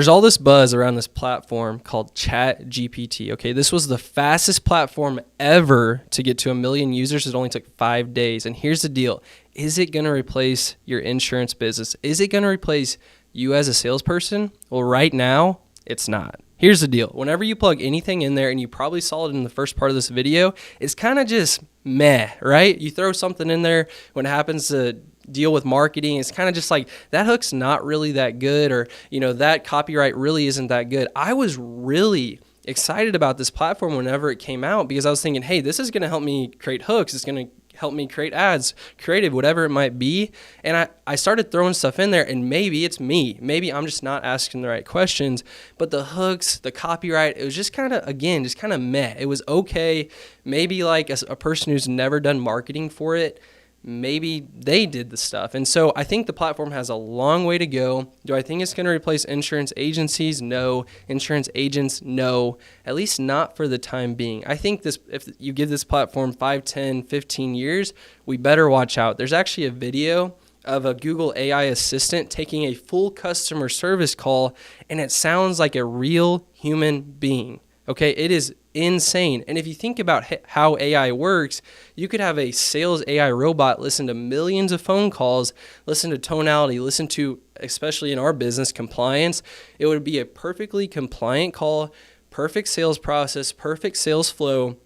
There's all this buzz around this platform called ChatGPT. Okay, this was the fastest platform ever to get to 1 million users. It only took 5 days. And here's the deal. Is it going to replace your insurance business? Is it going to replace you as a salesperson? Well, right now, it's not. Here's the deal. Whenever you plug anything in there, and you probably saw it in the first part of this video, it's kind of just meh, right? You throw something in there when it happens to deal with marketing, it's kind of just like that hook's not really that good, or that copyright really isn't that good. I was really excited about this platform whenever it came out because I was thinking, hey, this is going to help me create hooks. It's going to help me create ads, creative, whatever it might be. And I started throwing stuff in there, and maybe it's me. Maybe I'm just not asking the right questions, but the hooks, the copyright, it was just kind of meh. It was okay. Maybe like a person who's never done marketing for it, maybe they did the stuff. And so I think the platform has a long way to go. Do I think it's going to replace insurance agencies? No. Insurance agents? No. At least not for the time being. I think if you give this platform 5, 10, 15 years, we better watch out. There's actually a video of a Google AI assistant taking a full customer service call, and it sounds like a real human being. Okay, it is insane. And if you think about how AI works, you could have a sales AI robot listen to millions of phone calls, listen to tonality, listen to, especially in our business, compliance. It would be a perfectly compliant call, perfect sales process, perfect sales flow,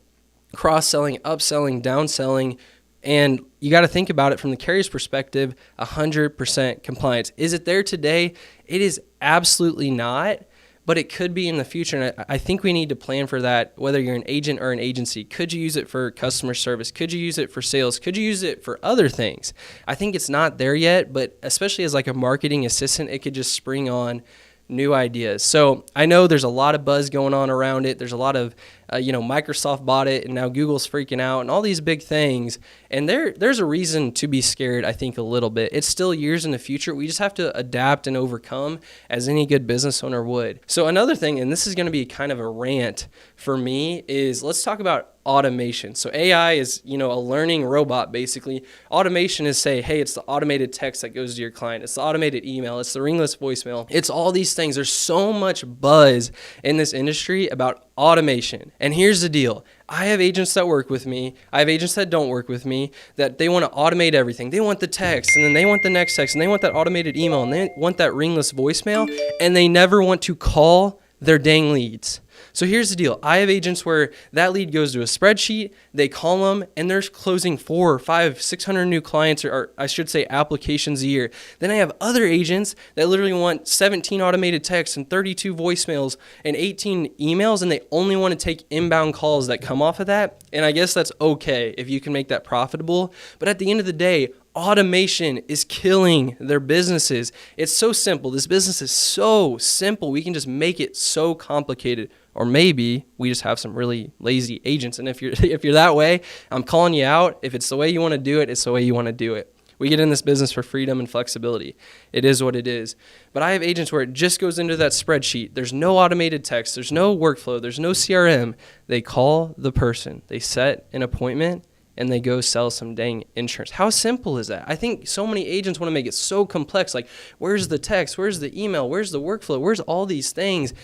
cross-selling, upselling, downselling. And you got to think about it from the carrier's perspective, 100% compliance. Is it there today? It is absolutely not. But it could be in the future, and I think we need to plan for that, whether you're an agent or an agency. Could you use it for customer service? Could you use it for sales? Could you use it for other things? I think it's not there yet, but especially as like a marketing assistant, it could just spring on new ideas. So I know there's a lot of buzz going on around it. There's a lot of, Microsoft bought it, and now Google's freaking out, and all these big things. And there's a reason to be scared, I think, a little bit. It's still years in the future. We just have to adapt and overcome as any good business owner would. So another thing, and this is going to be kind of a rant for me, is let's talk about automation. So AI is, a learning robot, basically. Automation is hey, it's the automated text that goes to your client. It's the automated email. It's the ringless voicemail. It's all these things. There's so much buzz in this industry about automation. And here's the deal. I have agents that work with me. I have agents that don't work with me, that they want to automate everything. They want the text, and then they want the next text, and they want that automated email, and they want that ringless voicemail, and they never want to call their dang leads. So here's the deal. I have agents where that lead goes to a spreadsheet, they call them, and they're closing 400, 500, 600 new clients, or I should say applications a year. Then I have other agents that literally want 17 automated texts and 32 voicemails and 18 emails, and they only want to take inbound calls that come off of that. And I guess that's okay if you can make that profitable. But at the end of the day, automation is killing their businesses. It's so simple. This business is so simple. We can just make it so complicated. Or maybe we just have some really lazy agents. And if you're that way, I'm calling you out. If it's the way you want to do it, it's the way you want to do it. We get in this business for freedom and flexibility. It is what it is. But I have agents where it just goes into that spreadsheet. There's no automated text. There's no workflow. There's no CRM. They call the person. They set an appointment, and they go sell some dang insurance. How simple is that? I think so many agents want to make it so complex. Like, where's the text? Where's the email? Where's the workflow? Where's all these things?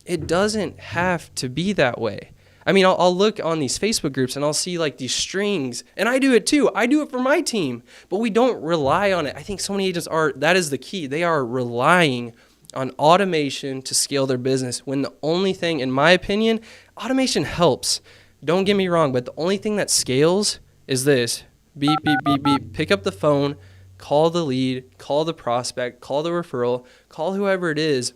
It doesn't have to be that way. I mean, I'll look on these Facebook groups and I'll see like these strings, and I do it too. I do it for my team, but we don't rely on it. I think so many agents that is the key. They are relying on automation to scale their business, when the only thing, in my opinion, automation helps. Don't get me wrong, but the only thing that scales is this. Beep, beep, beep, beep. Pick up the phone, call the lead, call the prospect, call the referral, call whoever it is,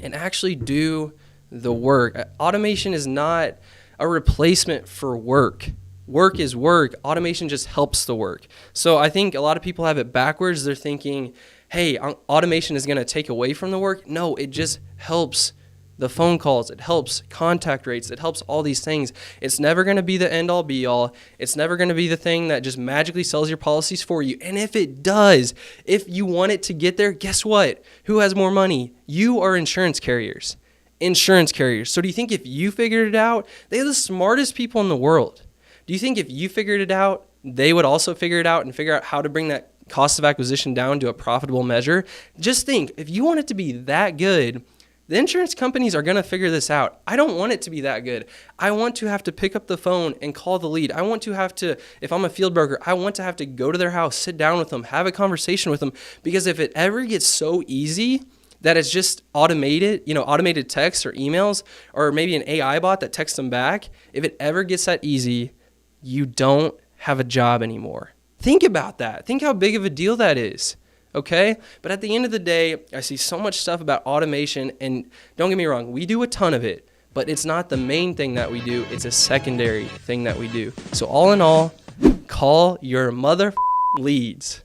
and actually do the work. Automation is not a replacement for work. Work is work. Automation just helps the work. So I think a lot of people have it backwards. They're thinking, hey, automation is going to take away from the work. No, it just helps the phone calls. It helps contact rates. It helps all these things. It's never going to be the end all be all. It's never going to be the thing that just magically sells your policies for you. And if it does, if you want it to get there, guess what? Who has more money? You are insurance carriers. Insurance carriers. So do you think if you figured it out, they're the smartest people in the world. Do you think if you figured it out, they would also figure it out and figure out how to bring that cost of acquisition down to a profitable measure? Just think, if you want it to be that good, The insurance companies are going to figure this out. I don't want it to be that good. I want to have to pick up the phone and call the lead. I want to have to, if I'm a field broker, I want to have to go to their house, sit down with them, have a conversation with them. Because if it ever gets so easy that it's just automated, automated texts or emails, or maybe an AI bot that texts them back, if it ever gets that easy, you don't have a job anymore. Think about that. Think how big of a deal that is. Okay? But at the end of the day, I see so much stuff about automation, and don't get me wrong, we do a ton of it, but it's not the main thing that we do. It's a secondary thing that we do. So all in all, call your mother leads.